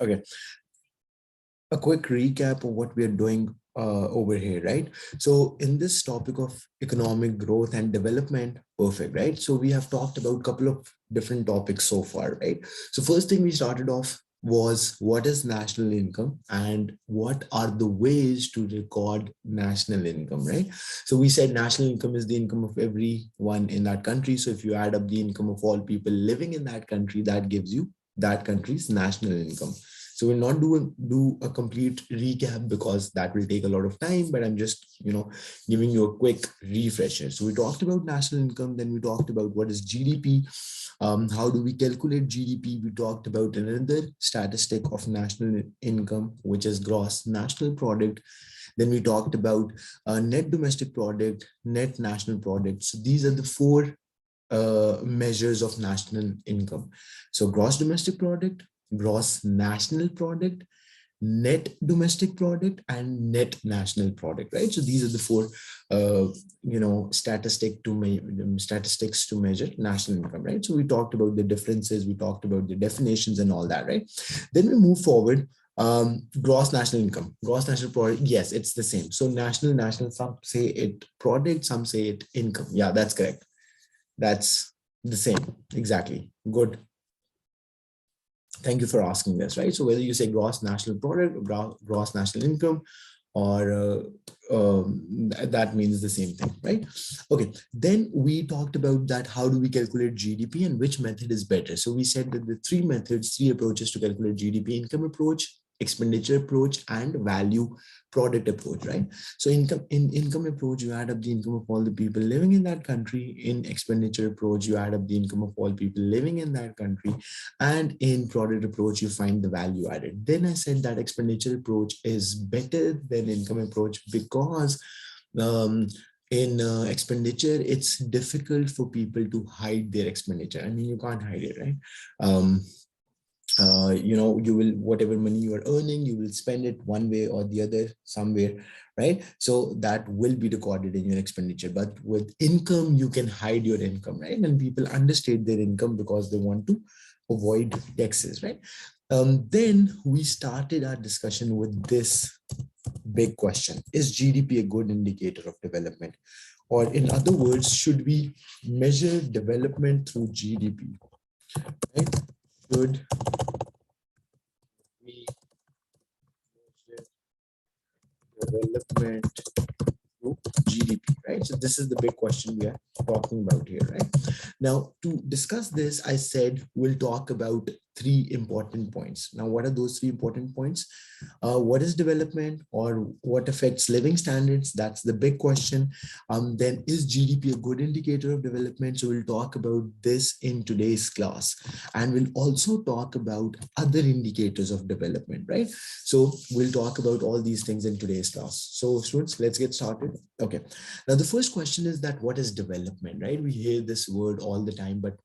Okay, a quick recap of what we are doing over here, right? So in this topic of economic growth and development, perfect, right? So we have talked about a couple of different topics so far, right? So first thing we started off was what is national income and what are the ways to record national income, right? So we said national income is the income of everyone in that country. So if you add up the income of all people living in that country, that gives you that country's national income. So we'll not do a complete recap because that will take a lot of time, but I'm just, giving you a quick refresher. So we talked about national income, then we talked about what is GDP, how do we calculate GDP. We talked about another statistic of national income, which is gross national product. Then we talked about net domestic product, net national product. So these are the four measures of national income. So gross domestic product, gross national product, net domestic product, and net national product, right? So these are the four statistics to measure national income, right? So we talked about the differences, we talked about the definitions and all that, right? Then we move forward. Gross national income, gross national product, yes, it's the same. So national, some say it product, some say it income. Yeah, that's correct. That's the same. Exactly. Good. Thank you for asking this, right? So whether you say gross national product, gross national income, or that means the same thing, right? Okay, then we talked about that. How do we calculate GDP and which method is better? So we said that the three approaches to calculate GDP: income approach, expenditure approach, and value product approach, right? So income approach, you add up the income of all the people living in that country. In expenditure approach, you add up the income of all people living in that country. And in product approach, you find the value added. Then I said that expenditure approach is better than income approach because in expenditure, it's difficult for people to hide their expenditure. I mean, you can't hide it, right? You will, whatever money you are earning, you will spend it one way or the other somewhere, right? So that will be recorded in your expenditure. But with income, you can hide your income, right? And people understate their income because they want to avoid taxes, right? Then we started our discussion with this big question: is GDP a good indicator of development? Or in other words, should we measure development through GDP, right? Should we measure development through GDP, right? So this is the big question we are talking about here, right? Now, to discuss this, I said we'll talk about three important points. Now, what are those three important points? What is development, or what affects living standards? That's the big question. Then is GDP a good indicator of development? So we'll talk about this in today's class. And we'll also talk about other indicators of development, right? So we'll talk about all these things in today's class. So students, let's get started. Okay. Now, the first question is that what is development, right? We hear this word all the time, but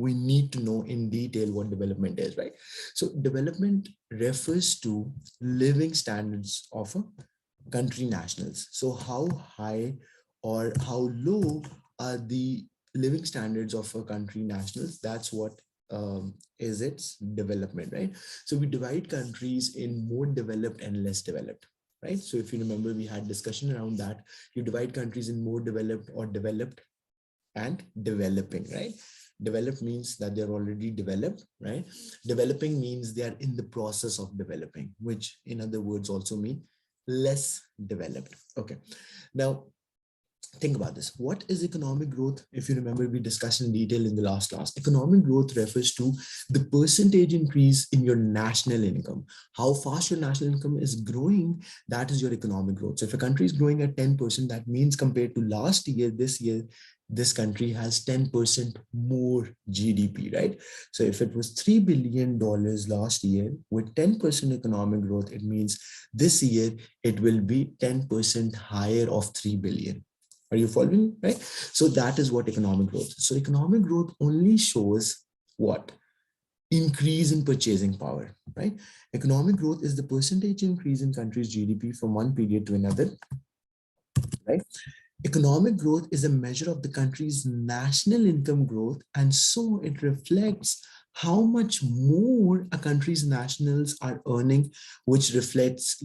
we need to know in detail what development is, right? So development refers to living standards of a country nationals. So how high or how low are the living standards of a country nationals? That's what is its development, right? So we divide countries in more developed and less developed, right? So if you remember, we had discussion around that. You divide countries in more developed or developed and developing, right? Developed means that they're already developed, right? Developing means they are in the process of developing, which in other words also mean less developed. Okay. Now, think about this. What is economic growth? If you remember, we discussed in detail in the last class. Economic growth refers to the percentage increase in your national income. How fast your national income is growing, that is your economic growth. So if a country is growing at 10%, that means compared to last year, this country has 10% more GDP, right? So if it was $3 billion last year with 10% economic growth, it means this year it will be 10% higher of 3 billion. Are you following, right? So that is what economic growth is. So economic growth only shows what? Increase in purchasing power, right? Economic growth is the percentage increase in country's GDP from one period to another, right? Economic growth is a measure of the country's national income growth, and so it reflects how much more a country's nationals are earning, which reflects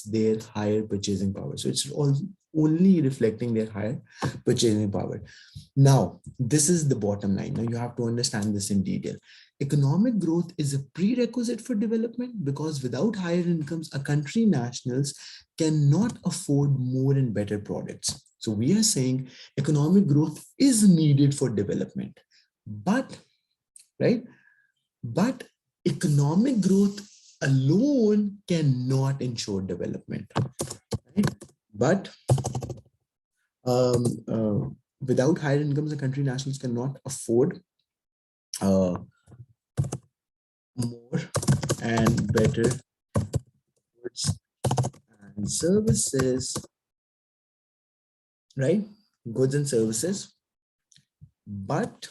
their higher purchasing power. So it's all only reflecting their higher purchasing power. Now, this is the bottom line. Now, you have to understand this in detail. Economic growth is a prerequisite for development because without higher incomes, a country nationals cannot afford more and better products. So we are saying economic growth is needed for development, but, right? But economic growth alone cannot ensure development, right? But um, uh, without higher incomes, the country nationals cannot afford uh, more and better goods and services, right? Goods and services, but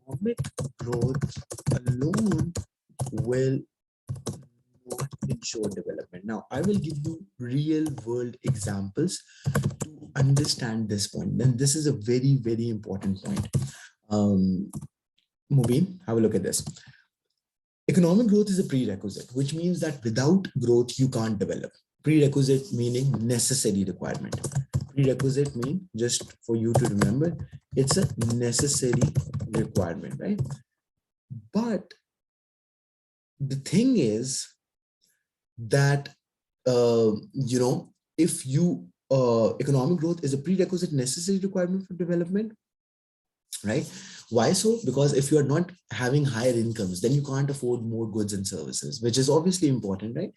economic growth alone will not ensure development. Now, I will give you real world examples to understand this point. Then this is a very, very important point. Mubin, have a look at this. Economic growth is a prerequisite, which means that without growth, you can't develop. Prerequisite meaning necessary requirement. Prerequisite mean, just for you to remember, it's a necessary requirement, right? But the thing is that, if you, economic growth is a prerequisite necessary requirement for development, right? Why so? Because if you are not having higher incomes, then you can't afford more goods and services, which is obviously important, right?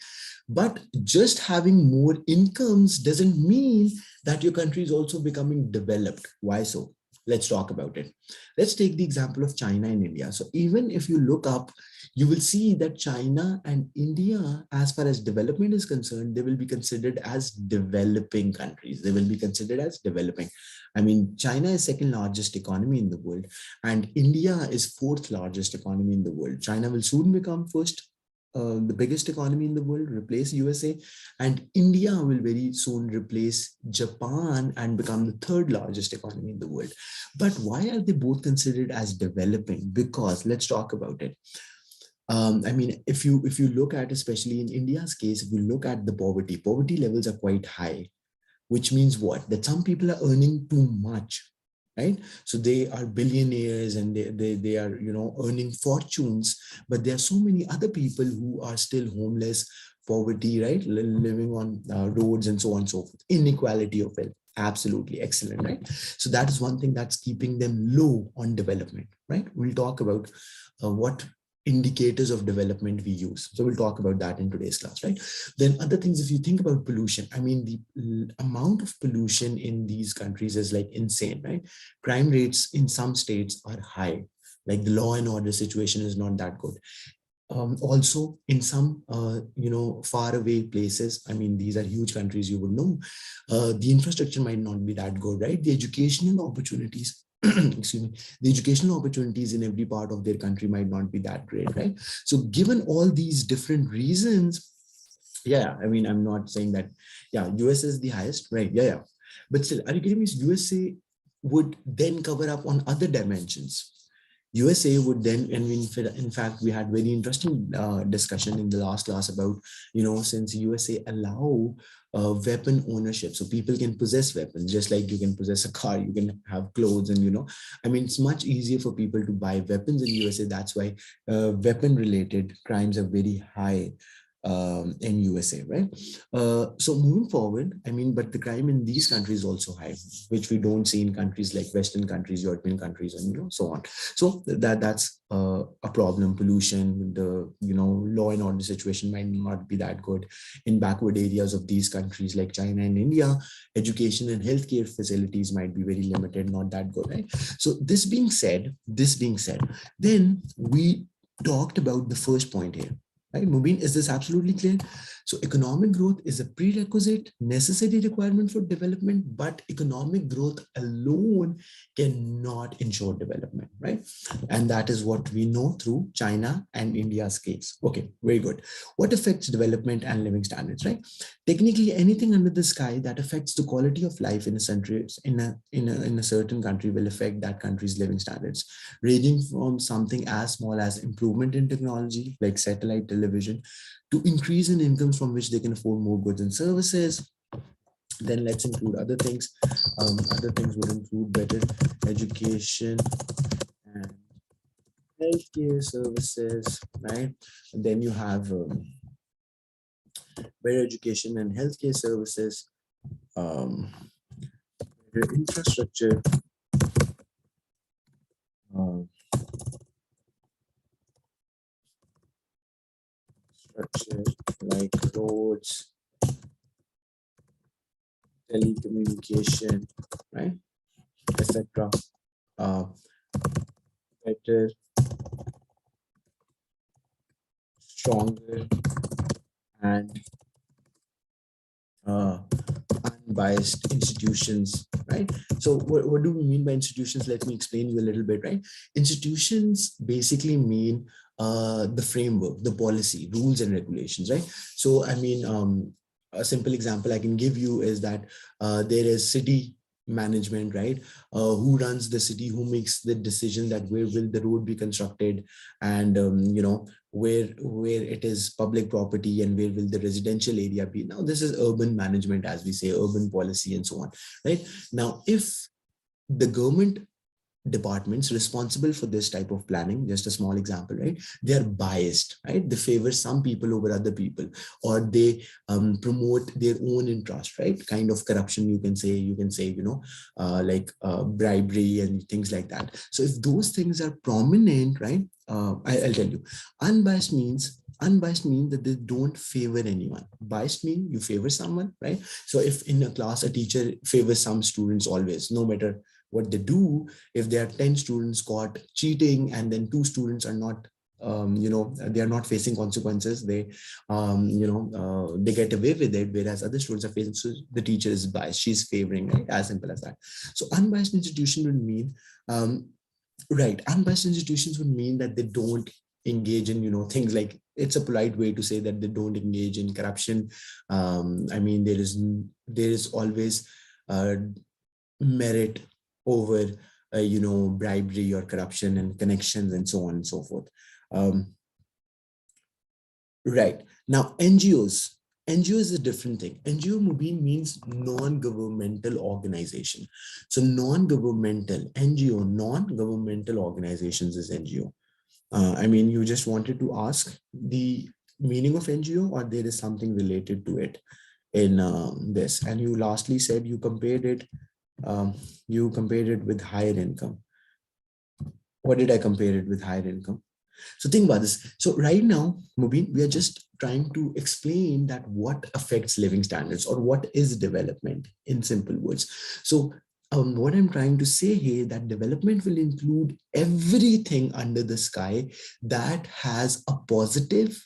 But just having more incomes doesn't mean that your country is also becoming developed. Why so? Let's talk about it. Let's take the example of China and India. So even if you look up, you will see that China and India, as far as development is concerned, they will be considered as developing countries. They will be considered as developing. I mean, China is second largest economy in the world, and India is fourth largest economy in the world. China will soon become first, the biggest economy in the world, replace USA, and India will very soon replace Japan and become the third largest economy in the world. But why are they both considered as developing? Because let's talk about it. I mean, if you look at, especially in India's case, if you look at the poverty levels are quite high, which means what? That some people are earning too much, right? So they are billionaires and they are, earning fortunes, but there are so many other people who are still homeless, poverty, right? Living on roads and so on and so forth. Inequality of wealth. Absolutely excellent, right? So that is one thing that's keeping them low on development, right? We'll talk about what indicators of development we use. So we'll talk about that in today's class, right? Then other things, if you think about pollution, I mean, the amount of pollution in these countries is like insane, right? Crime rates in some states are high, like the law and order situation is not that good. Also in some, far away places, I mean, these are huge countries, you would know, the infrastructure might not be that good, right? The educational opportunities, excuse me, the educational opportunities in every part of their country might not be that great, right? So given all these different reasons, yeah, I mean, I'm not saying that, yeah, US is the highest, right? Yeah. But still, are you kidding me? USA would then cover up on other dimensions. USA would then, and in fact, we had very interesting discussion in the last class about, since USA allow weapon ownership, so people can possess weapons, just like you can possess a car, you can have clothes, and, I mean, it's much easier for people to buy weapons in USA. That's why weapon related crimes are very high in USA, right? So moving forward, I mean, but the crime in these countries is also high, which we don't see in countries like Western countries, European countries, and so on. So that's a problem. Pollution, the law and order situation might not be that good in backward areas of these countries like China and India. Education and healthcare facilities might be very limited, not that good, right? So this being said, then we talked about the first point here. Right, Mubin, is this absolutely clear? So economic growth is a prerequisite, necessary requirement for development, but economic growth alone cannot ensure development, right? And that is what we know through China and India's case. Okay, very good. What affects development and living standards, right? Technically, anything under the sky that affects the quality of life in a country, in a certain country will affect that country's living standards, ranging from something as small as improvement in technology, like satellite television, to increase in incomes from which they can afford more goods and services. Then let's include other things. Other things would include better education and healthcare services, right? And then you have better education and healthcare services, um, better infrastructure, uh, structure like roads, telecommunication, right, etc. Uh, better, stronger, and uh, unbiased institutions, right? So what do we mean by institutions? Let me explain you a little bit, right? Institutions basically mean the framework, the policy, rules and regulations, right? So I mean, a simple example I can give you is that there is city management, right? Who runs the city, who makes the decision that where will the road be constructed, and where it is public property and where will the residential area be. Now this is urban management, as we say, urban policy and so on, right? Now if the government departments responsible for this type of planning, just a small example, right, they are biased, right? They favor some people over other people, or they promote their own interest, right? Kind of corruption, you can say like bribery and things like that. So if those things are prominent, right, I'll tell you, unbiased means that they don't favor anyone. Biased mean you favor someone, right? So if in a class a teacher favors some students always, no matter what they do, if there are 10 students caught cheating and then 2 students are not they are not facing consequences, they get away with it, whereas other students are facing, so the teacher is biased, she's favoring, right? As simple as that. So unbiased institution would mean right, unbiased institutions would mean that they don't engage in things like, it's a polite way to say that they don't engage in corruption. I mean, there is always merit over bribery or corruption and connections and so on and so forth. um, right. Now NGO is a different thing. NGO Mubin means non-governmental organization. So non-governmental NGO, non-governmental organizations is NGO. I mean, you just wanted to ask the meaning of NGO, or there is something related to it in this? And you lastly said um, you compared it with higher income. What did I compare it with? Higher income. So think about this. So right now, Mubin, we are just trying to explain that what affects living standards, or what is development in simple words. So what I'm trying to say here, that development will include everything under the sky that has a positive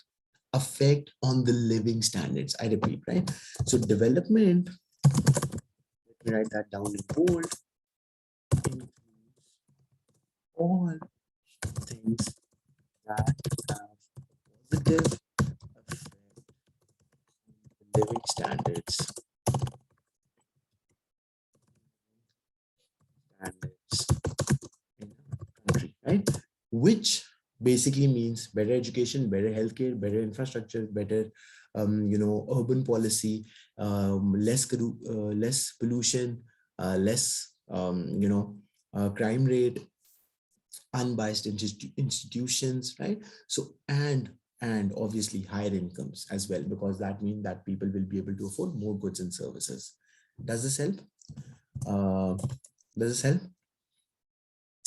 effect on the living standards. I repeat, right? So development, let me write that down in bold, includes all things that have positive effect on living standards in a country, right? Which basically means better education, better healthcare, better infrastructure, better urban policy, less pollution, less crime rate, unbiased institutions, right? So and obviously higher incomes as well, because that means that people will be able to afford more goods and services. Does this help? uh, does this help?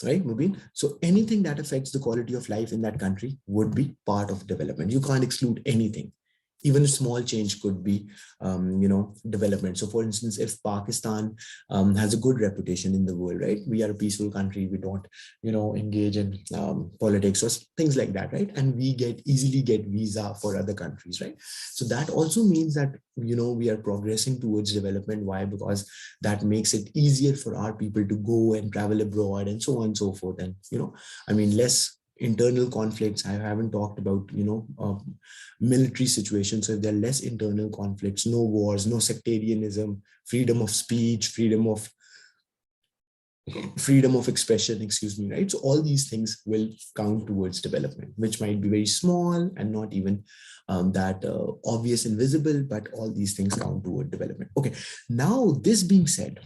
Right, Mubin? So anything that affects the quality of life in that country would be part of development. You can't exclude anything. even a small change could be, development. So for instance, if Pakistan has a good reputation in the world, right? We are a peaceful country. We don't, engage in politics or things like that, right? And we easily get visa for other countries, right? So that also means that, we are progressing towards development. Why? Because that makes it easier for our people to go and travel abroad and so on and so forth. And, less internal conflicts. I haven't talked about, military situations. So if there are less internal conflicts, no wars, no sectarianism, freedom of speech, freedom of expression, excuse me, right? So all these things will count towards development, which might be very small and not even that obvious and visible, but all these things count toward development. Okay, now this being said,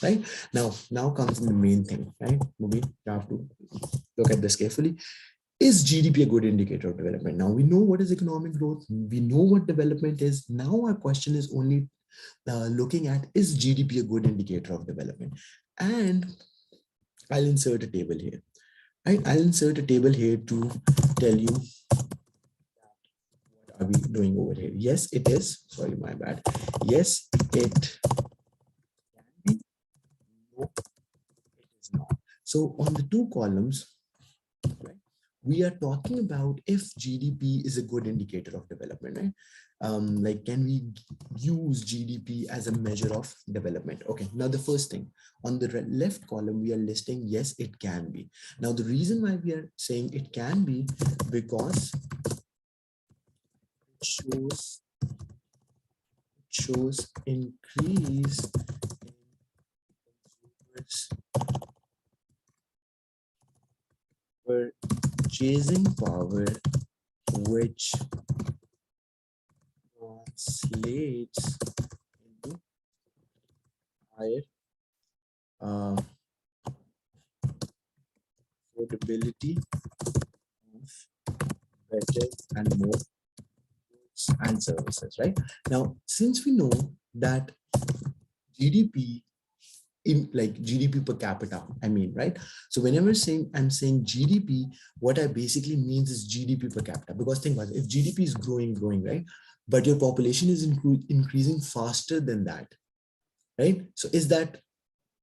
right, now comes the main thing, right? Maybe you have to look at this carefully. Is GDP a good indicator of development? Now we know what is economic growth, we know what development is. Now our question is only looking at, is GDP a good indicator of development? And I'll insert a table here. Right? I'll insert a table here to tell you what are we doing over here. Yes, it is. Sorry, my bad. Yes, it can be. No, it is not. So on the two columns, right, we are talking about if GDP is a good indicator of development, right? Like, can we use GDP as a measure of development? Okay, now the first thing, on the left column, we are listing, yes, it can be. Now, the reason why we are saying it can be, because it shows increase in consumers' purchasing power, which translates into higher affordability of better and more goods and services, right? Now, since we know that GDP, in like GDP per capita, I mean, right? So whenever I'm saying GDP, what I basically means is GDP per capita. Because think about it, if GDP is growing, right? But your population is increasing faster than that, right? So is that,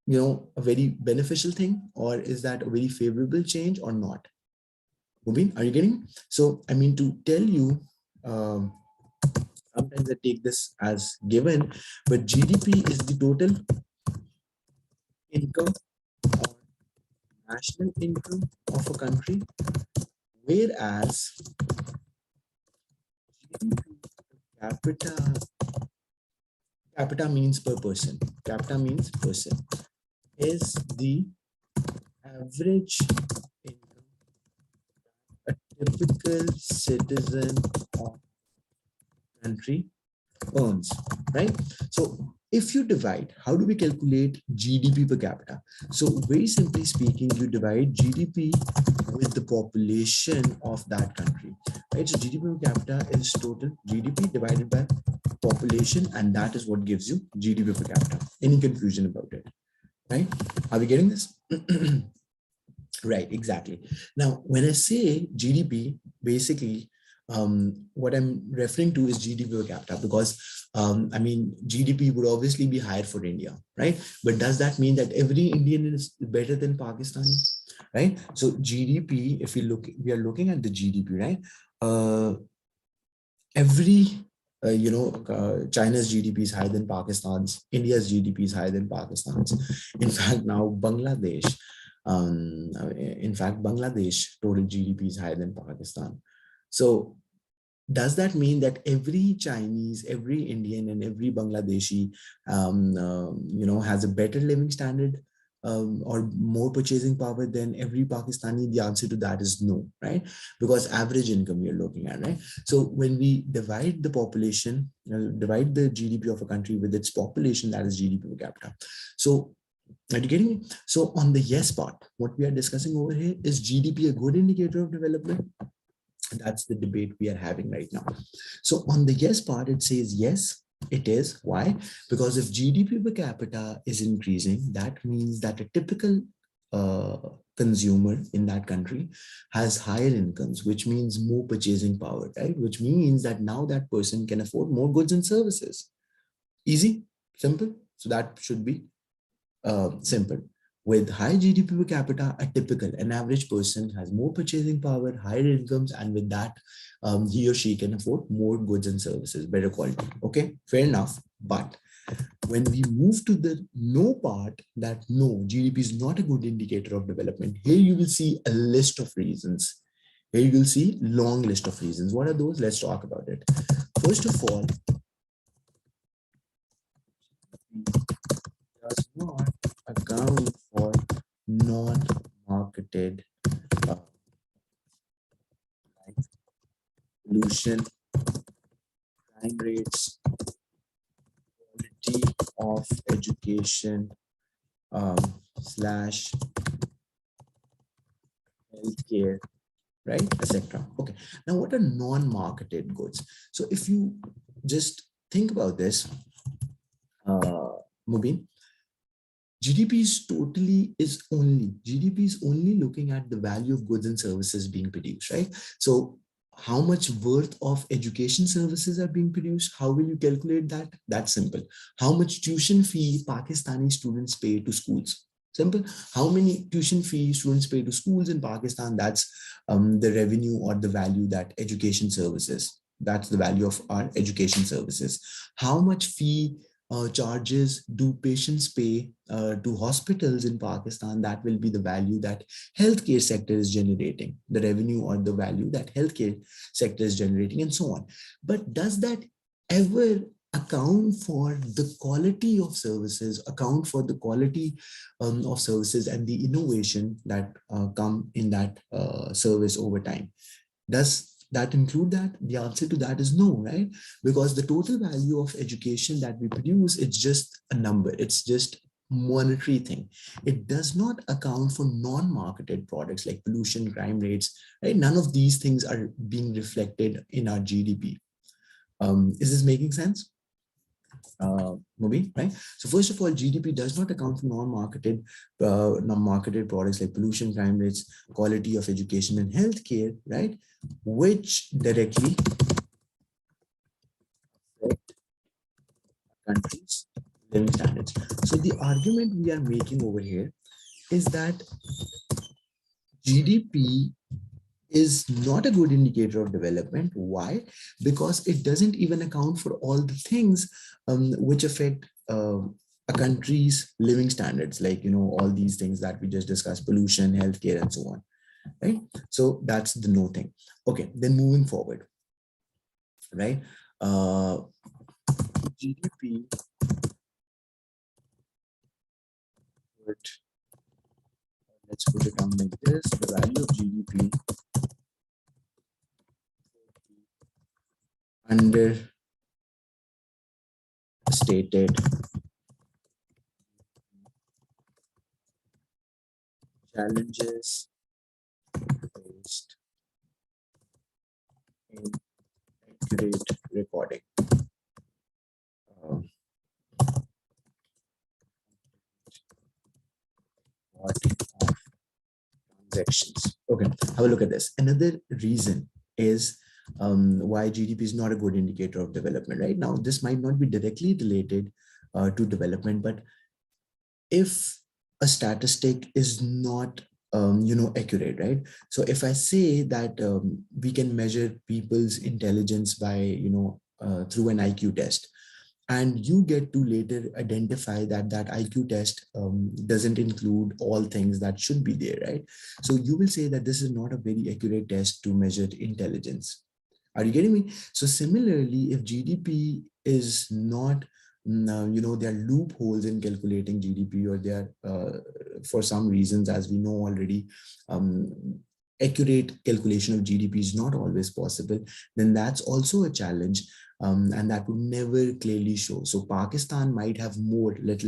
a very beneficial thing, or is that a very favorable change or not? Mubin, are you getting? So, I mean, to tell you, um, sometimes I take this as given, but GDP is the total income or national income of a country, whereas GDP per capita means per person, capita means person, is the average income a typical citizen of country earns, right? So if you divide, how do we calculate GDP per capita? So very simply speaking, you divide GDP with the population of that country, right? So GDP per capita is total GDP divided by population, and that is what gives you GDP per capita. Any confusion about it, right? Are we getting this? Right, exactly. Now, when I say GDP, basically, what I'm referring to is GDP per capita, because I mean, GDP would obviously be higher for India, right? But does that mean that every Indian is better than Pakistani, right? So GDP, if we are looking at the GDP, right? Every China's GDP is higher than Pakistan's, India's GDP is higher than Pakistan's. In fact, now Bangladesh total GDP is higher than Pakistan. So does that mean that every Chinese, every Indian, and every Bangladeshi, has a better living standard or more purchasing power than every Pakistani? The answer to that is no, right? Because average income you're looking at, right? So when we divide the population, divide the GDP of a country with its population, that is GDP per capita. So are you getting me? So on the yes part, what we are discussing over here, is GDP a good indicator of development? That's the debate we are having right now. So on the yes part, it says yes, it is. Why? Because if GDP per capita is increasing, that means that a typical consumer in that country has higher incomes, which means more purchasing power, right? Which means that now that person can afford more goods and services. Easy, simple. So that should be simple. With high GDP per capita, an average person has more purchasing power, higher incomes, and with that, he or she can afford more goods and services, better quality. Okay, fair enough. But when we move to the no part, that no, GDP is not a good indicator of development, here you will see a list of reasons. Here you will see long list of reasons. What are those? Let's talk about it. First of all, does not account for non-marketed like pollution, crime rates, quality of education, slash healthcare, right, etc. Okay, now what are non-marketed goods? So if you just think about this, Mubin, GDP is only looking at the value of goods and services being produced, right? So how much worth of education services are being produced? How will you calculate that? That's simple. How much tuition fee Pakistani students pay to schools? Simple. How many tuition fee students pay to schools in Pakistan? That's the revenue or the value that education services. That's the value of our education services. How much fee charges do patients pay to hospitals in Pakistan? That will be the value that healthcare sector is generating, the revenue or the value that healthcare sector is generating, and so on. But does that ever account for the quality of services, account for the quality of services and the innovation that come in that service over time? Does that include that? The answer to that is no, right? Because the total value of education that we produce, it's just a number. It's just monetary thing. It does not account for non-marketed products like pollution, crime rates, right? None of these things are being reflected in our GDP. Is this making sense? Movie, right? So first of all, GDP does not account for non-marketed products like pollution, crime rates, quality of education and healthcare, right? Which directly affect countries' living standards. So the argument we are making over here is that GDP is not a good indicator of development. Why? Because it doesn't even account for all the things which affect a country's living standards, like, all these things that we just discussed, pollution, healthcare, and so on, right? So that's the no thing. Okay, then moving forward, right? GDP would, let's put it down like this, the value of GDP understated challenges faced in accurate recording of transactions. Okay, have a look at this. Another reason is why GDP is not a good indicator of development. Right now, this might not be directly related to development, but if a statistic is not accurate, right? So if I say that we can measure people's intelligence by through an IQ test, and you get to later identify that that IQ test doesn't include all things that should be there, right? So you will say that this is not a very accurate test to measure intelligence. Are you getting me? So similarly, if GDP is not, there are loopholes in calculating GDP, or there are, for some reasons, as we know already, accurate calculation of GDP is not always possible, then that's also a challenge, and that would never clearly show. So Pakistan might have more. Let's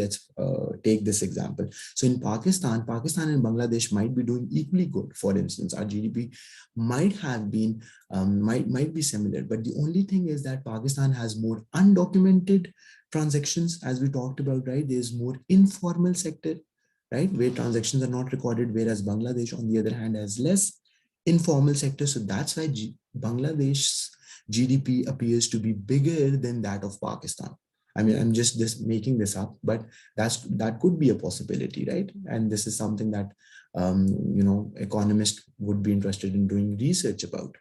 take this example. So in Pakistan and Bangladesh might be doing equally good. For instance, our GDP might have been might be similar, but the only thing is that Pakistan has more undocumented transactions, as we talked about, right? There's more informal sector, right? Where transactions are not recorded, whereas Bangladesh, on the other hand, has less informal sector. So that's why Bangladesh's GDP appears to be bigger than that of Pakistan. I mean, I'm just this making this up, but that could be a possibility, right? And this is something that economists would be interested in doing research about.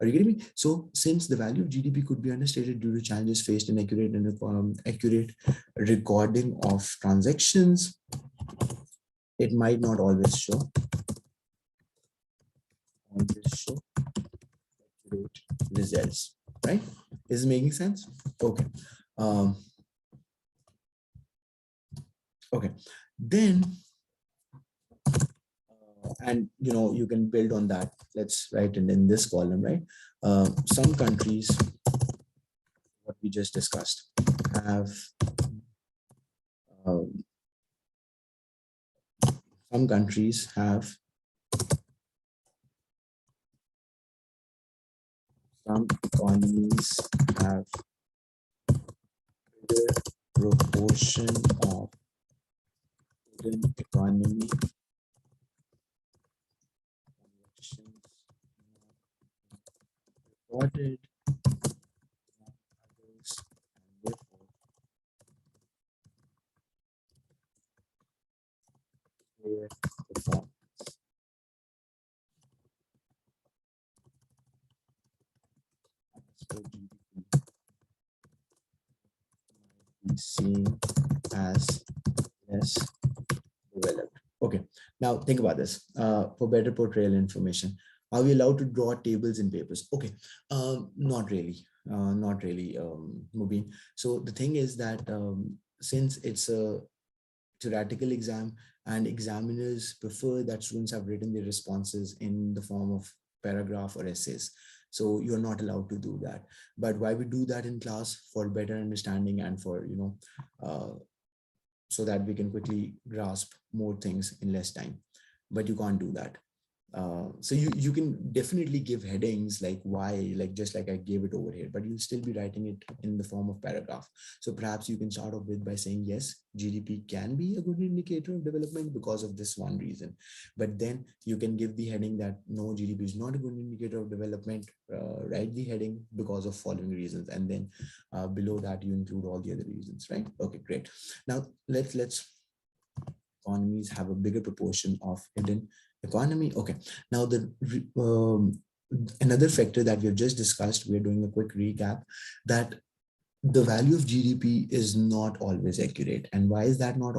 Are you getting me? So since the value of GDP could be understated due to challenges faced in accurate recording of transactions, it might not always show accurate results, right? Is it making sense? Okay. Um, okay. Then, and you can build on that. Let's write it in this column, right? Some countries, what we just discussed, have um, some countries have some economies have bigger proportion of hidden economy transactions recorded than others, and therefore their performance as per GDP might be seen as less developed. Okay, now think about this. For better portrayal information, are we allowed to draw tables in papers? Okay, not really, Mubin. So the thing is that since it's a theoretical exam and examiners prefer that students have written their responses in the form of paragraph or essays, so you're not allowed to do that. But why we do that in class? For better understanding and for so that we can quickly grasp more things in less time, but you can't do that. So you can definitely give headings like why, like just like I gave it over here, but you'll still be writing it in the form of paragraph. So perhaps you can start off with by saying, yes, GDP can be a good indicator of development because of this one reason. But then you can give the heading that no, GDP is not a good indicator of development. Write the heading because of following reasons, and then below that you include all the other reasons, right? Okay, great. Now let's economies have a bigger proportion of hidden economy. Okay, now another factor that we have just discussed, we're doing a quick recap, that the value of GDP is not always accurate. And why is that not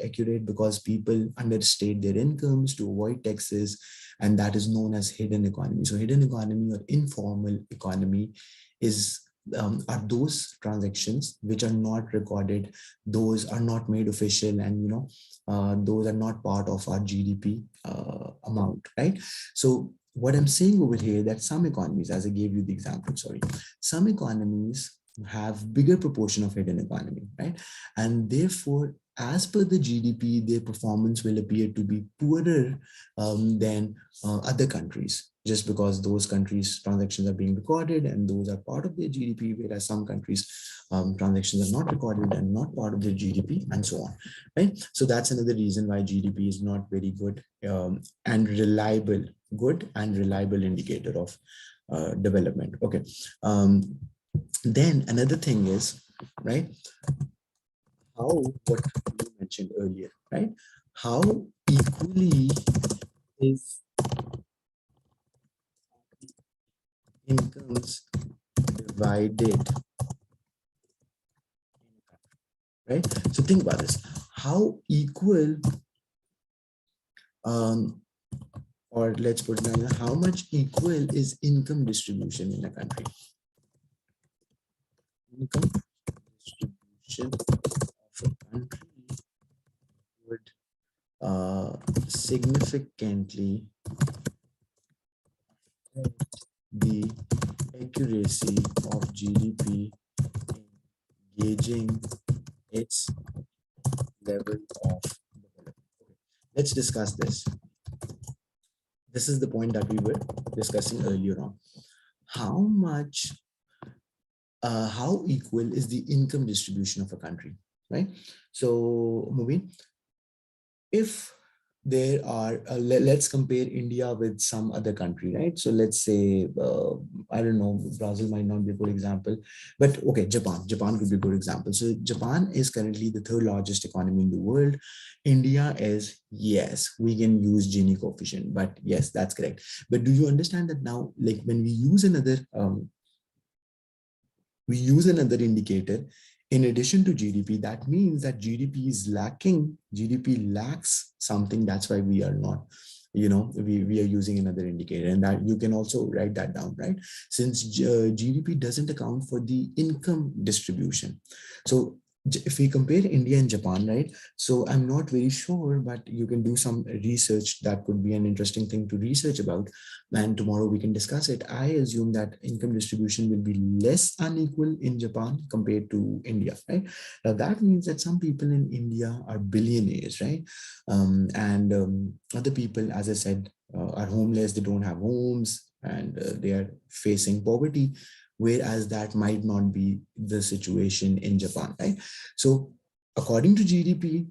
accurate? Because people understate their incomes to avoid taxes, and that is known as hidden economy. So hidden economy or informal economy is are those transactions which are not recorded, those are not made official, and those are not part of our GDP amount, right? So what I'm saying over here, that some economies, as I gave you the example, sorry, some economies have bigger proportion of hidden economy, right? And therefore, as per the GDP, their performance will appear to be poorer than other countries, just because those countries' transactions are being recorded and those are part of their GDP, whereas some countries' transactions are not recorded and not part of their GDP, and so on, right? So that's another reason why GDP is not very good and reliable, good and reliable indicator of development. Okay. Then another thing is, right, how, what you mentioned earlier, right? How equally is incomes divided, right? So think about this. How equal, um, or let's put it down, how much equal is income distribution in a country? Income distribution of a country would significantly affect the accuracy of GDP in gauging its level of development. Okay. Let's discuss this. This is the point that we were discussing earlier on. How much, how equal is the income distribution of a country, right? So, Mubin, if there are let's compare India with some other country, right? So let's say I don't know, Brazil might not be a good example, but okay, Japan could be a good example. So Japan is currently the third largest economy in the world. India is, yes, we can use Gini coefficient, but yes, that's correct. But do you understand that now, like when we use another indicator in addition to GDP, that means that GDP is lacking. GDP lacks something. That's why we are not, we are using another indicator, and that you can also write that down, right? Since GDP doesn't account for the income distribution. So if we compare India and Japan, right? So I'm not very sure, but you can do some research. That could be an interesting thing to research about, and tomorrow we can discuss it. I assume that income distribution will be less unequal in Japan compared to India, right? Now that means that some people in India are billionaires, right? And other people, as I said, are homeless. They don't have homes, and they are facing poverty, whereas that might not be the situation in Japan, right? So according to GDP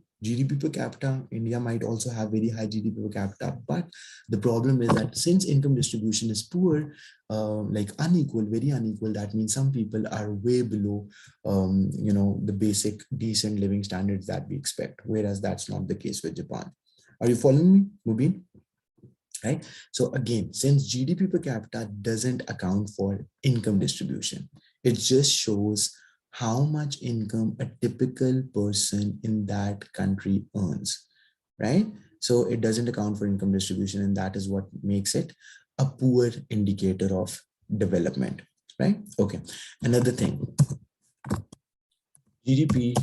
per capita, India might also have very high GDP per capita, but the problem is that since income distribution is poor, like unequal, very unequal, that means some people are way below, the basic decent living standards that we expect, whereas that's not the case with Japan. Are you following me, Mubin? Right? So again, since GDP per capita doesn't account for income distribution, it just shows how much income a typical person in that country earns, right? So it doesn't account for income distribution, and that is what makes it a poor indicator of development, right? Okay. Another thing, GDP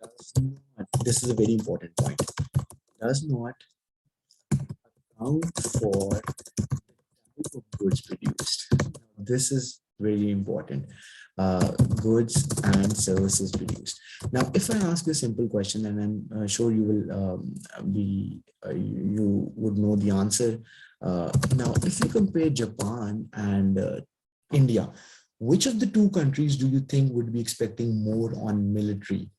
does not, this is a very important point, does not account for type of goods produced. This is very important. Goods and services produced. Now, if I ask a simple question, and I'm sure you will you would know the answer. Now, if you compare Japan and India, which of the two countries do you think would be expecting more on military?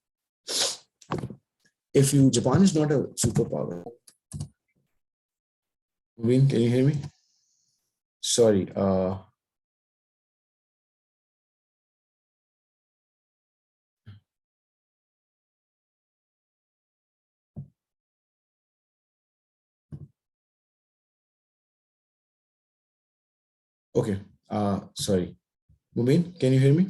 If you, Japan is not a superpower. Win, can you hear me? Sorry. Okay. Sorry. Mumin, can you hear me?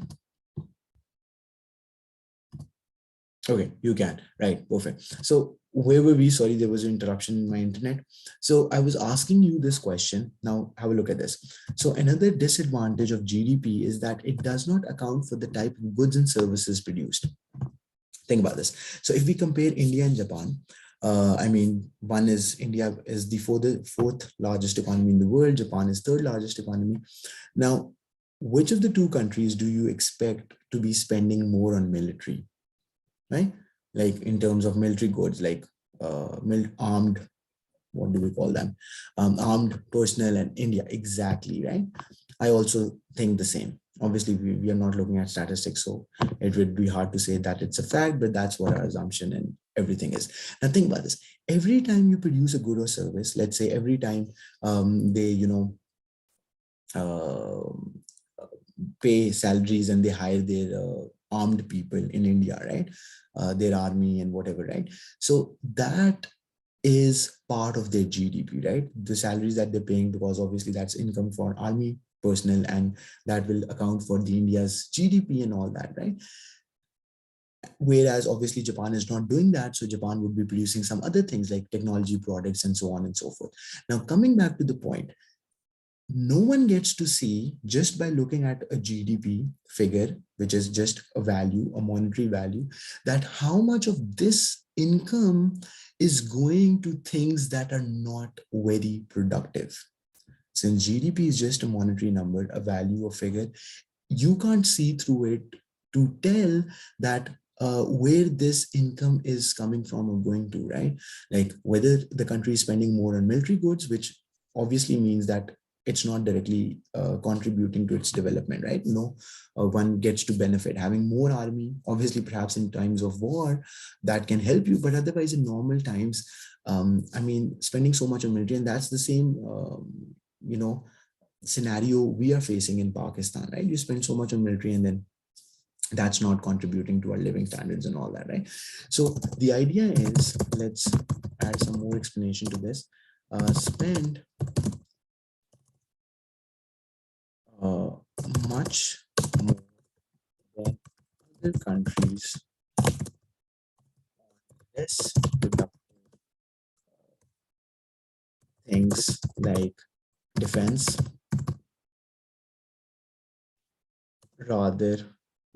Okay, you can. Right, perfect. So where were we? Sorry, there was an interruption in my internet. So I was asking you this question. Now have a look at this. So another disadvantage of GDP is that it does not account for the type of goods and services produced. Think about this. So if we compare India and Japan, I mean, one is India is the fourth largest economy in the world. Japan is third largest economy. Now, which of the two countries do you expect to be spending more on military, right? Like in terms of military goods, like armed, what do we call them? Armed personnel and India, exactly, right? I also think the same. Obviously, we are not looking at statistics, so it would be hard to say that it's a fact, but that's what our assumption and everything is. Now, think about this. Every time you produce a good or service, let's say every time they, uh, pay salaries and they hire their armed people in India, right? Their army and whatever, right? So that is part of their GDP, right? The salaries that they're paying, because obviously that's income for army personnel, and that will account for the India's GDP and all that, right? Whereas obviously Japan is not doing that. So Japan would be producing some other things like technology products and so on and so forth. Now, coming back to the point, no one gets to see just by looking at a GDP figure, which is just a value, a monetary value, that how much of this income is going to things that are not very productive. Since GDP is just a monetary number, a value, a figure, you can't see through it to tell that where this income is coming from or going to, right? Like whether the country is spending more on military goods, which obviously means that it's not directly contributing to its development, right? No one gets to benefit. Having more army, obviously, perhaps in times of war, that can help you, but otherwise in normal times, I mean, spending so much on military, and that's the same, you know, scenario we are facing in Pakistan, right? You spend so much on military and then that's not contributing to our living standards and all that, right? So the idea is, let's add some more explanation to this. Spend uh, much more than other countries less productive things like defense, rather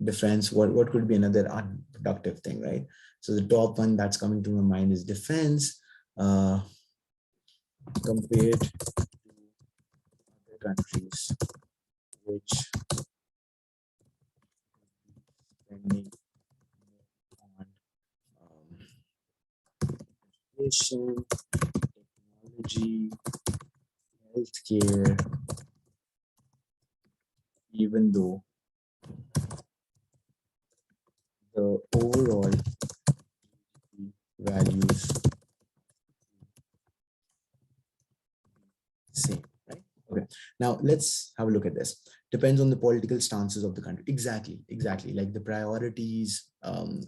defense, what could be another unproductive thing, right? So the top one that's coming to my mind is defense, compared to other countries which spending on education, technology, healthcare, even though the overall values same, right? Okay. Now let's have a look at this. Depends on the political stances of the country. Exactly. Like the priorities,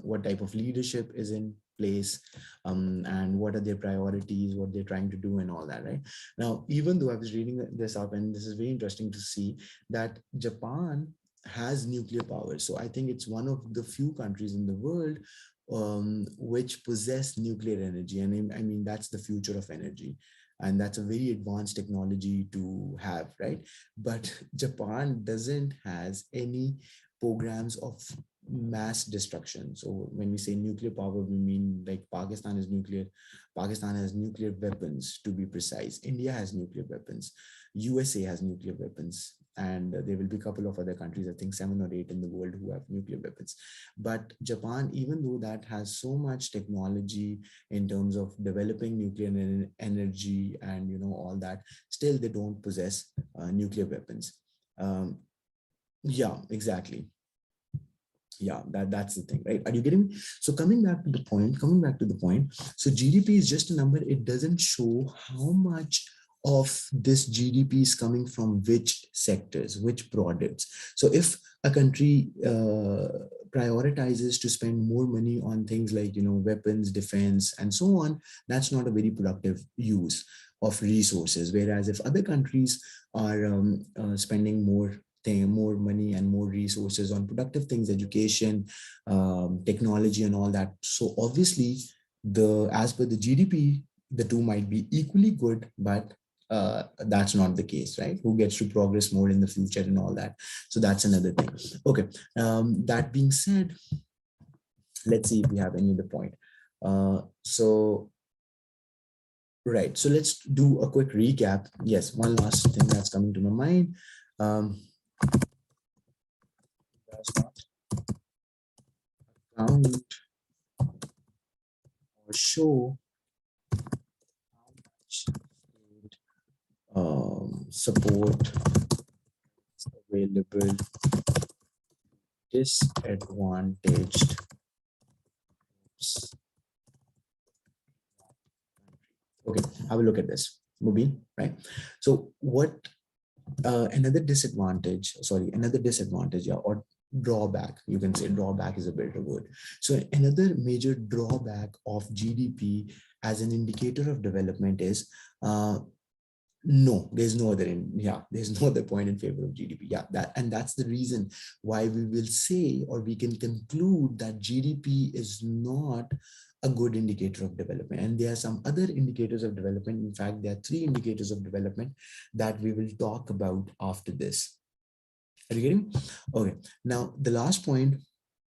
what type of leadership is in place, and what are their priorities, what they're trying to do, and all that, right? Now, even though I was reading this up, and this is very interesting to see that Japan has nuclear power. So I think it's one of the few countries in the world which possess nuclear energy. And I mean, that's the future of energy, and that's a very advanced technology to have, right? But Japan doesn't has any programs of mass destruction. So when we say nuclear power, we mean like Pakistan has nuclear weapons, to be precise. India has nuclear weapons. USA has nuclear weapons, and there will be a couple of other countries, I think 7 or 8 in the world, who have nuclear weapons. But Japan, even though that has so much technology in terms of developing nuclear energy and all that, still they don't possess nuclear weapons. um, yeah, exactly. Yeah, that's the thing, right? Are you getting me? So coming back to the point, so GDP is just a number. It doesn't show how much of this GDP is coming from which sectors, which products. So if a country prioritizes to spend more money on things like weapons, defense, and so on, that's not a very productive use of resources. Whereas if other countries are spending more money and more resources on productive things, education, technology, and all that. So obviously, as per the GDP, the two might be equally good, but that's not the case, right? Who gets to progress more in the future and all that? So that's another thing. Okay. That being said, let's see if we have any other point. So right. So let's do a quick recap. Yes, one last thing that's coming to my mind. Does not count or show how much state support is available disadvantaged groups. Okay, have a look at this, Mubi, right? So what another disadvantage, yeah, or drawback, you can say drawback is a better word. So another major drawback of GDP as an indicator of development is no, there's no other there's no other point in favor of GDP. Yeah, that's the reason why we will say, or we can conclude, that GDP is not a good indicator of development. And there are some other indicators of development. In fact, there are 3 indicators of development that we will talk about after this. Are you getting? Okay. Now the last point,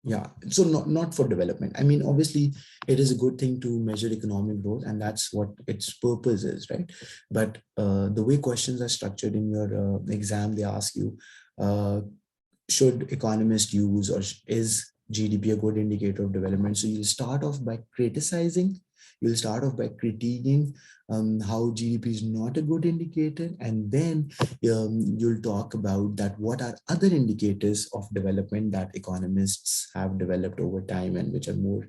yeah, so not for development. I mean, obviously it is a good thing to measure economic growth, and that's what its purpose is, right? But the way questions are structured in your exam, they ask you, uh, should economists use, or is GDP a good indicator of development? So you start off by criticizing You'll start off by critiquing how GDP is not a good indicator, and then you'll talk about that what are other indicators of development that economists have developed over time and which are more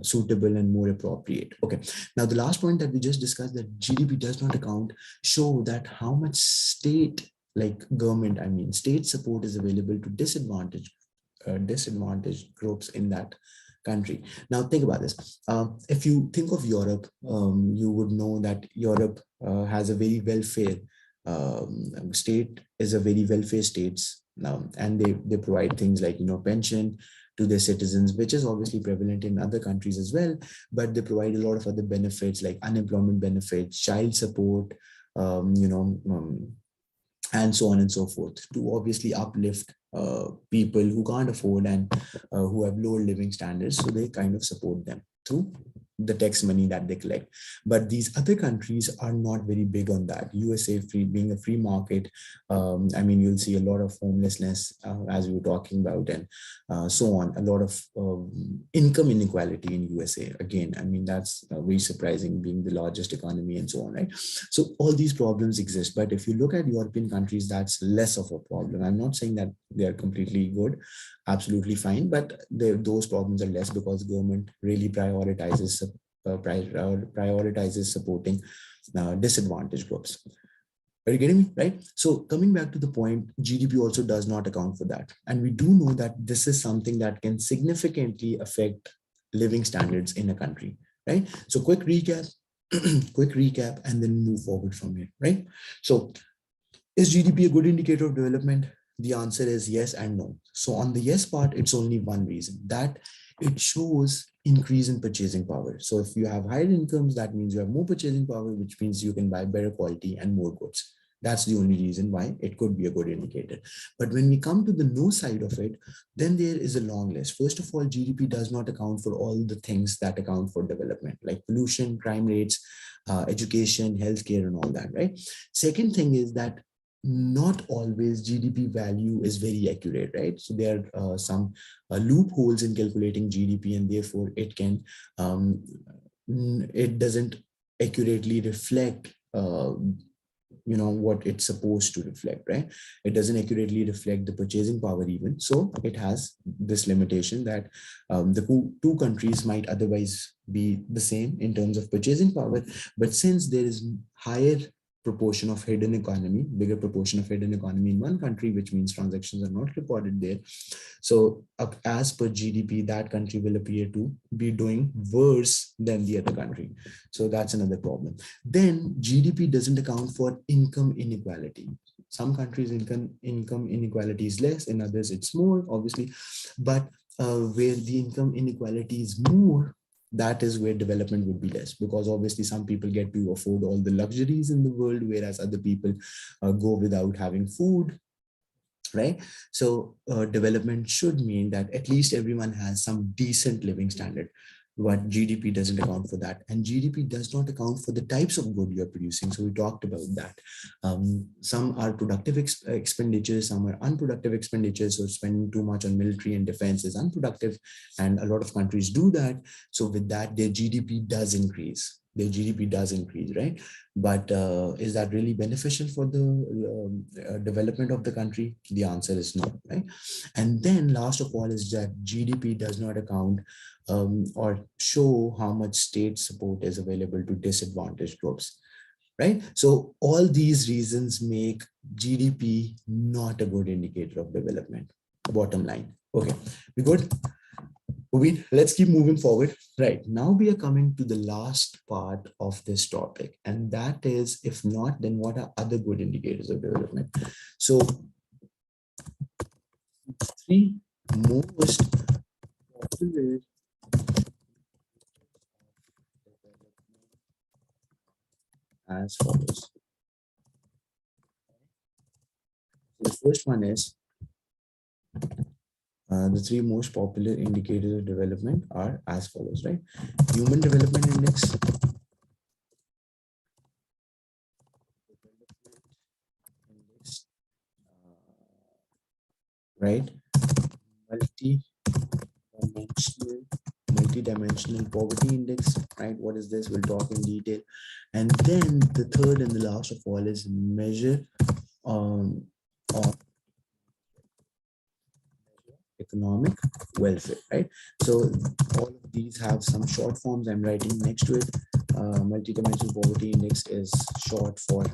suitable and more appropriate. Okay. Now, the last point that we just discussed, that GDP does not account, show that how much state, like government, I mean, state support is available to disadvantaged groups in that country. Now, think about this. If you think of Europe, you would know that Europe has a very welfare state, is a very welfare states now, and they provide things like pension to their citizens, which is obviously prevalent in other countries as well. But they provide a lot of other benefits like unemployment benefits, child support, and so on and so forth, to obviously uplift people who can't afford and who have lower living standards. So they kind of support them through the tax money that they collect. But these other countries are not very big on that. USA, being a free market, I mean, you'll see a lot of homelessness, as we were talking about, and so on. A lot of income inequality in USA. Again, I mean, that's very surprising, being the largest economy and so on, right? So all these problems exist. But if you look at European countries, that's less of a problem. I'm not saying that they are completely good, absolutely fine, but those problems are less because government really prioritizes supporting disadvantaged groups. Are you getting me? Right? So coming back to the point, GDP also does not account for that. And we do know that this is something that can significantly affect living standards in a country, right? So quick recap, and then move forward from here, right? So is GDP a good indicator of development? The answer is yes and no. So on the yes part, it's only one reason, that it shows increase in purchasing power. So if you have higher incomes, that means you have more purchasing power, which means you can buy better quality and more goods. That's the only reason why it could be a good indicator. But when we come to the no side of it, then there is a long list. First of all, GDP does not account for all the things that account for development, like pollution, crime rates, education, healthcare, and all that, right? Second thing is that not always GDP value is very accurate, right? So there are some loopholes in calculating GDP, and therefore it doesn't accurately reflect what it's supposed to reflect, right? It doesn't accurately reflect the purchasing power even. So it has this limitation that the two countries might otherwise be the same in terms of purchasing power, but since there is higher proportion of hidden economy, bigger proportion of hidden economy in one country, which means transactions are not recorded there. So as per GDP, that country will appear to be doing worse than the other country. So that's another problem. Then GDP doesn't account for income inequality. Some countries income inequality is less, in others it's more, obviously. But where the income inequality is more, that is where development would be less, because obviously some people get to afford all the luxuries in the world, whereas other people go without having food, right? So development should mean that at least everyone has some decent living standard. But GDP doesn't account for that, and GDP does not account for the types of good you're producing. So we talked about that. Some are productive expenditures, some are unproductive expenditures. So spending too much on military and defense is unproductive, and a lot of countries do that. So with that, their GDP does increase. Right? But is that really beneficial for the development of the country? The answer is no, right? And then last of all is that GDP does not account or show how much state support is available to disadvantaged groups, right? So all these reasons make GDP not a good indicator of development. Bottom line. Okay, we good? Let's keep moving forward. Right, now we are coming to the last part of this topic, and that is, if not, then what are other good indicators of development? So three most popular as follows. The first one is the three most popular indicators of development are as follows, right? Human Development Index, right? Multi-dimensional multi-dimensional poverty index, right? What is this? We'll talk in detail. And then the third and the last of all is measure of economic welfare, right? So all of these have some short forms I'm writing next to it. Multi-dimensional poverty index is short for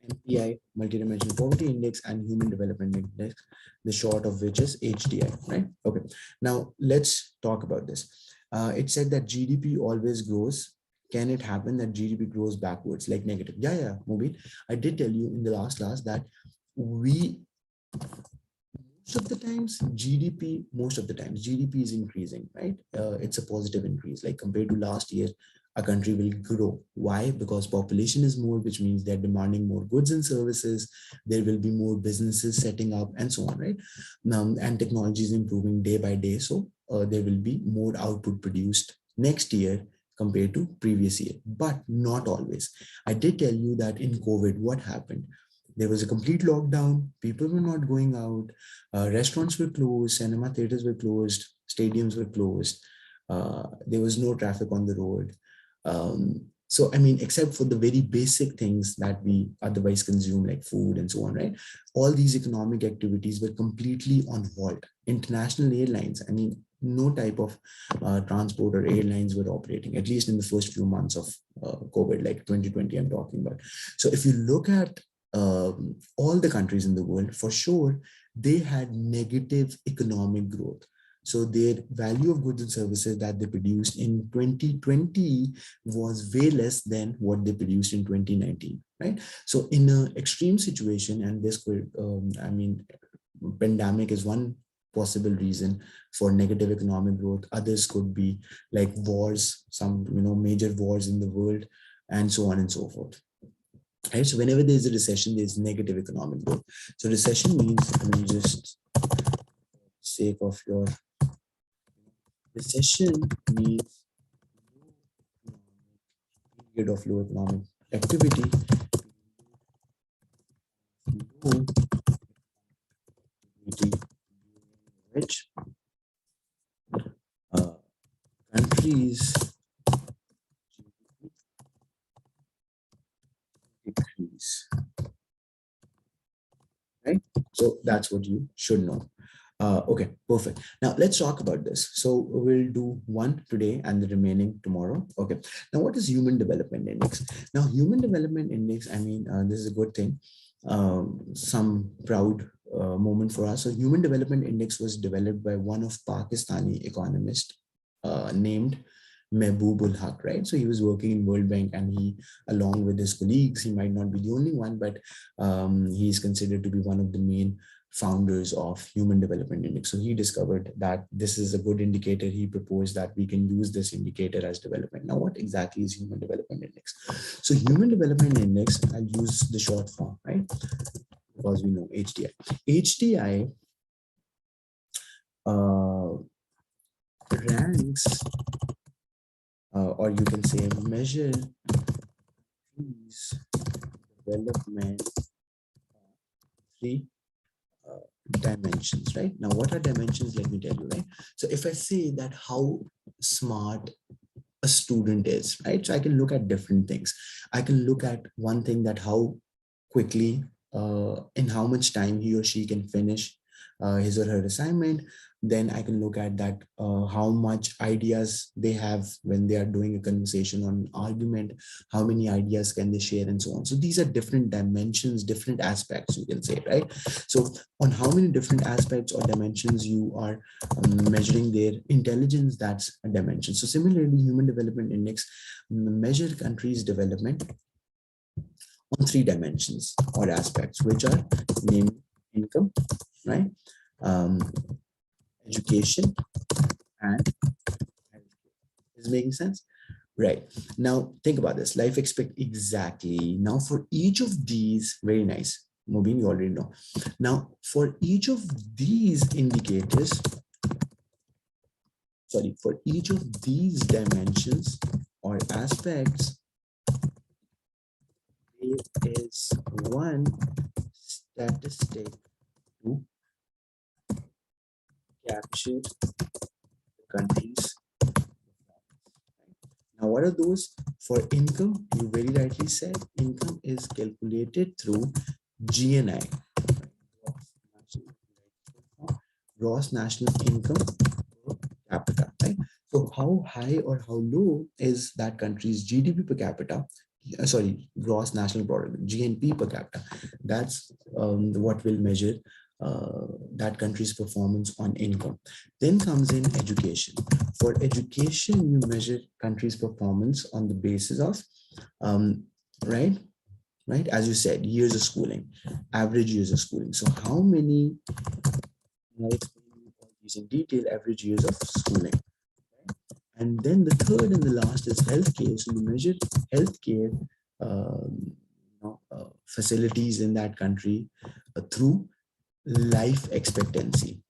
MPI, multi-dimensional poverty index, and human development index, the short of which is HDI, right? Okay, now let's talk about this. It said that GDP always grows. Can it happen that GDP grows backwards, like negative? Yeah, Mubin. I did tell you in the last class that we most of the times GDP is increasing, right? It's a positive increase, like compared to last year. A country will grow. Why? Because population is more, which means they're demanding more goods and services. There will be more businesses setting up and so on, right? Now, and technology is improving day by day, so there will be more output produced next year compared to previous year, but not always. I did tell you that in COVID, what happened? There was a complete lockdown. People were not going out. Restaurants were closed. Cinema theaters were closed. Stadiums were closed. There was no traffic on the road. So, I mean, except for the very basic things that we otherwise consume, like food and so on, right? All these economic activities were completely on halt. International airlines, I mean, no type of transport or airlines were operating, at least in the first few months of COVID, like 2020, I'm talking about. So if you look at all the countries in the world, for sure, they had negative economic growth. So their value of goods and services that they produced in 2020 was way less than what they produced in 2019, right? So in an extreme situation, and this could, I mean, pandemic is one possible reason for negative economic growth. Others could be like wars, some, major wars in the world, and so on and so forth. Right? So whenever there's a recession, there's negative economic growth. So recession means, I mean, just sake of your recession means period of low economic activity, low activity which uh, countries decrease, right? So that's what you should know. Okay, perfect. Now let's talk about this. So we'll do one today and the remaining tomorrow. Okay. Now, what is Human Development Index? Now, Human Development Index, I mean, this is a good thing. Some proud moment for us. So Human Development Index was developed by one of Pakistani economist named Mehboob Haq, right? So he was working in World Bank, and he, along with his colleagues, he might not be the only one, but he's considered to be one of the main founders of Human Development Index. So he discovered that this is a good indicator. He proposed that we can use this indicator as development. Now, what exactly is Human Development Index? So Human Development Index, I'll use the short form, right? Because we know HDI. HDI ranks, or you can say measure development three dimensions, right? Now, what are dimensions? Let me tell you, right? So if I say that how smart a student is, right? So I can look at different things. I can look at one thing, that how quickly, in how much time he or she can finish his or her assignment. Then I can look at that, how much ideas they have when they are doing a conversation on argument, how many ideas can they share, and so on. So these are different dimensions, different aspects, you can say, right? So on how many different aspects or dimensions you are measuring their intelligence, that's a dimension. So similarly, Human Development Index measure countries' development on three dimensions or aspects, which are namely income, right? Um, Education, and healthcare. Is making sense? Right. Now, think about this. Life expect exactly. Now, for each of these, very nice. Mubin, you already know. Now, for each of these indicators, sorry, for each of these dimensions or aspects, there is one statistic to capture the countries. Now, what are those? For income, you very rightly said, income is calculated through GNI, gross national income per capita, right? So how high or how low is that country's GDP per capita? Sorry, gross national product, GNP per capita. That's what will measure that country's performance on income. Then comes in education. For education, you measure country's performance on the basis of, um, right, right, as you said, years of schooling, average years of schooling. So how many, I'll explain you all these in detail, average years of schooling. And then the third and the last is healthcare. So you measure healthcare facilities in that country through life expectancy.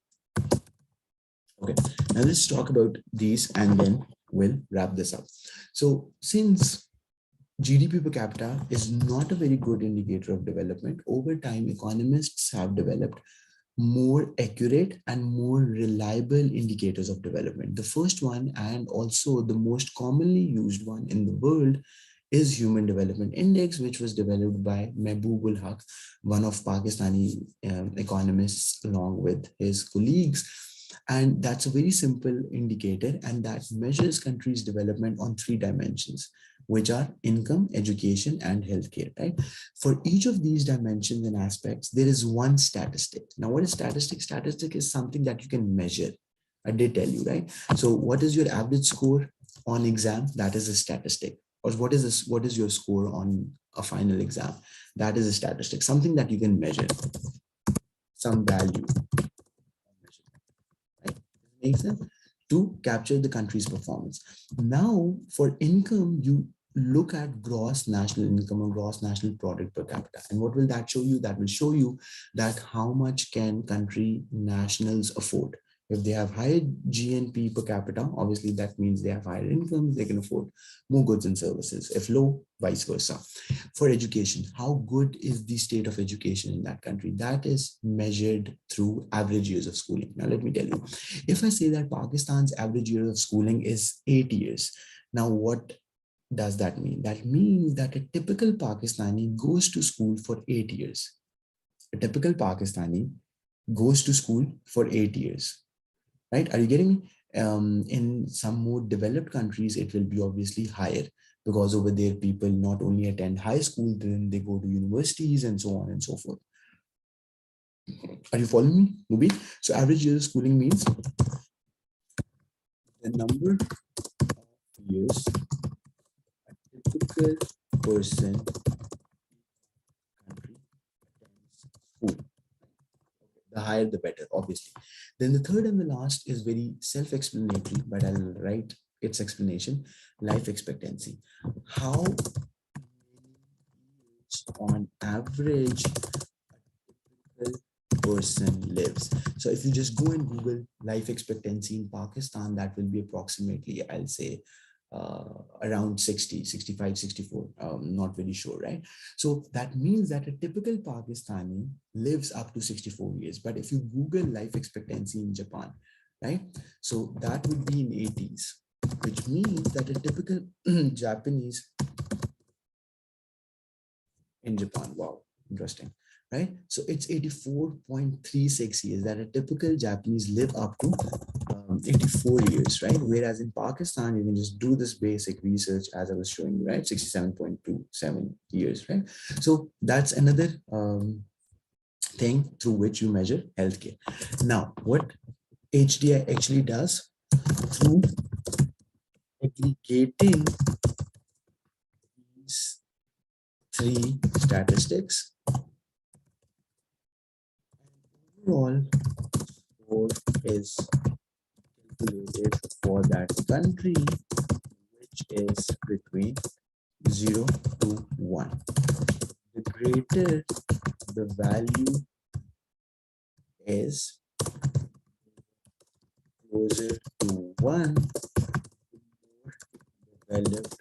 Okay, now let's talk about these and then we'll wrap this up. So since GDP per capita is not a very good indicator of development, over time, economists have developed more accurate and more reliable indicators of development. The first one, and also the most commonly used one in the world, is Human Development Index, which was developed by Mehboob ul Haq, one of Pakistani economists, along with his colleagues. And that's a very simple indicator, and that measures countries' development on three dimensions, which are income, education, and healthcare, right? For each of these dimensions and aspects, there is one statistic. Now, what is statistic? Statistic is something that you can measure. I did tell you, right? So what is your average score on exam? That is a statistic. Or what is this? What is your score on a final exam? That is a statistic, something that you can measure, some value, right? Makes sense? To capture the country's performance. Now, for income, you look at gross national income or gross national product per capita. And what will that show you? That will show you that how much can country nationals afford. If they have higher GNP per capita, obviously that means they have higher incomes, they can afford more goods and services. If low, vice versa. For education, how good is the state of education in that country? That is measured through average years of schooling. Now, let me tell you, if I say that Pakistan's average year of schooling is 8 years, now what does that mean? That means that a typical Pakistani goes to school for 8 years. A typical Pakistani goes to school for 8 years, right? Are you getting me? In some more developed countries, it will be obviously higher, because over there people not only attend high school, then they go to universities and so on and so forth. Are you following me, Mubi? So average year of schooling means the number of years a typical person country attends school. The higher the better, obviously. Then the third and the last is very self-explanatory, but I'll write its explanation: life expectancy. How on average a typical person lives. So if you just go and Google life expectancy in Pakistan, that will be approximately, I'll say, around 60, 65, 64. Not very sure, right? So that means that a typical Pakistani lives up to 64 years. But if you Google life expectancy in Japan, right? So that would be in 80s, which means that a typical Japanese in Japan. Wow, interesting, right? So it's 84.36 years that a typical Japanese live up to 84 years, right? Whereas in Pakistan, you can just do this basic research as I was showing you, right? 67.27 years, right? So that's another thing through which you measure healthcare. Now, what HDI actually does, through aggregating these three statistics, overall score is calculated for that country, which is between 0 to 1. The greater the value is closer to 1, the more developed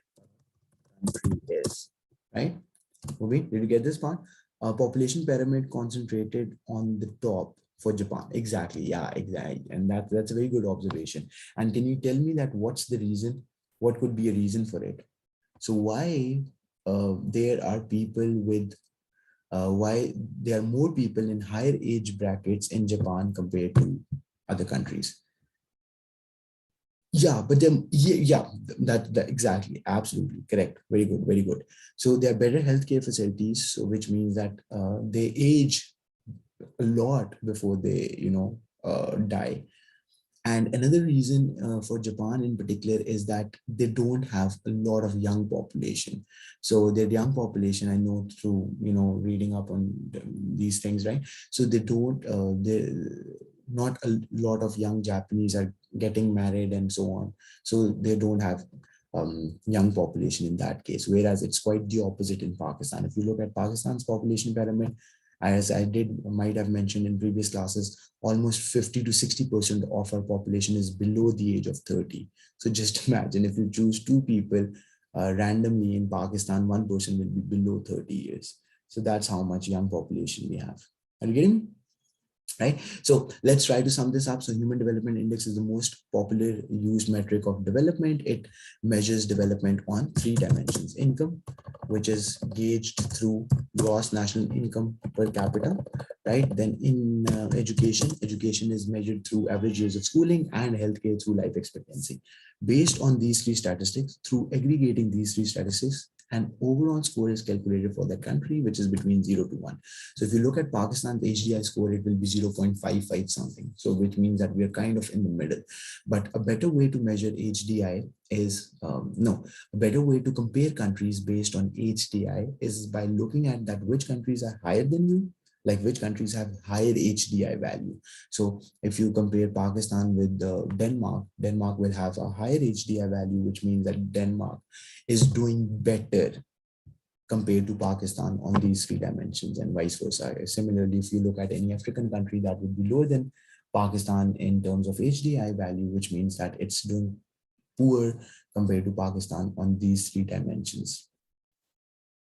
country is, right? Okay, did you get this part? Population pyramid concentrated on the top For Japan, exactly. Yeah, exactly. And that's a very good observation. And can you tell me that what's the reason? What could be a reason for it? So why there are people with why there are more people in higher age brackets in Japan compared to other countries? Yeah, but then yeah, that exactly, absolutely correct. Very good, very good. So there are better healthcare facilities, so which means that they age a lot before they die. And another reason for Japan in particular is that they don't have a lot of young population. So their young population, I know through reading up on these things, right? So they not a lot of young Japanese are getting married and so on. So they don't have young population in that case. Whereas it's quite the opposite in Pakistan. If you look at Pakistan's population pyramid, as I might have mentioned in previous classes, almost 50 to 60% of our population is below the age of 30. So just imagine if you choose two people randomly in Pakistan, one person will be below 30 years. So that's how much young population we have. Are you getting me? Right? So let's try to sum this up. So Human Development Index is the most popular used metric of development. It measures development on three dimensions: income, which is gauged through gross national income per capita, right? Then in education is measured through average years of schooling, and healthcare through life expectancy. Based on these three statistics, through aggregating these three statistics, an overall score is calculated for that country, which is between 0 to 1. So if you look at Pakistan's HDI score, it will be 0.55 something. So which means that we are kind of in the middle. But a better way to measure HDI is, no, a better way to compare countries based on HDI is by looking at that which countries are higher than you, like which countries have higher HDI value. So if you compare Pakistan with Denmark, Denmark will have a higher HDI value, which means that Denmark is doing better compared to Pakistan on these three dimensions, and vice versa. Similarly, if you look at any African country, that would be lower than Pakistan in terms of HDI value, which means that it's doing poor compared to Pakistan on these three dimensions.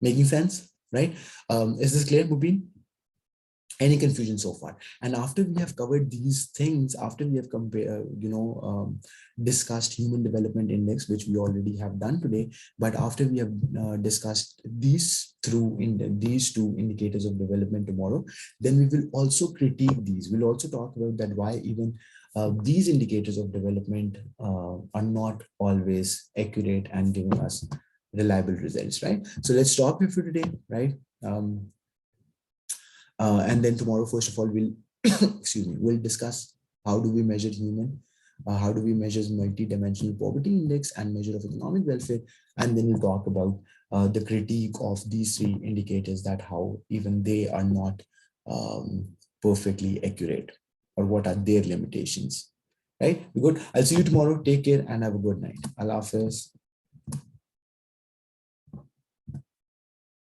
Making sense, right? Is this clear, Mubin? Any confusion so far? And after we have covered these things, after we have discussed Human Development Index, which we already have done today, but after we have discussed these two indicators of development tomorrow, then we will also critique these. We'll also talk about that why even these indicators of development are not always accurate and giving us reliable results, right? So let's stop here for today, right? And then tomorrow, first of all, we'll excuse me, we'll discuss how do we measure how do we measure multi-dimensional poverty index and measure of economic welfare, and then we'll talk about the critique of these three indicators, that how even they are not perfectly accurate, or what are their limitations. Right? Good. I'll see you tomorrow. Take care and have a good night. Allah Hafiz.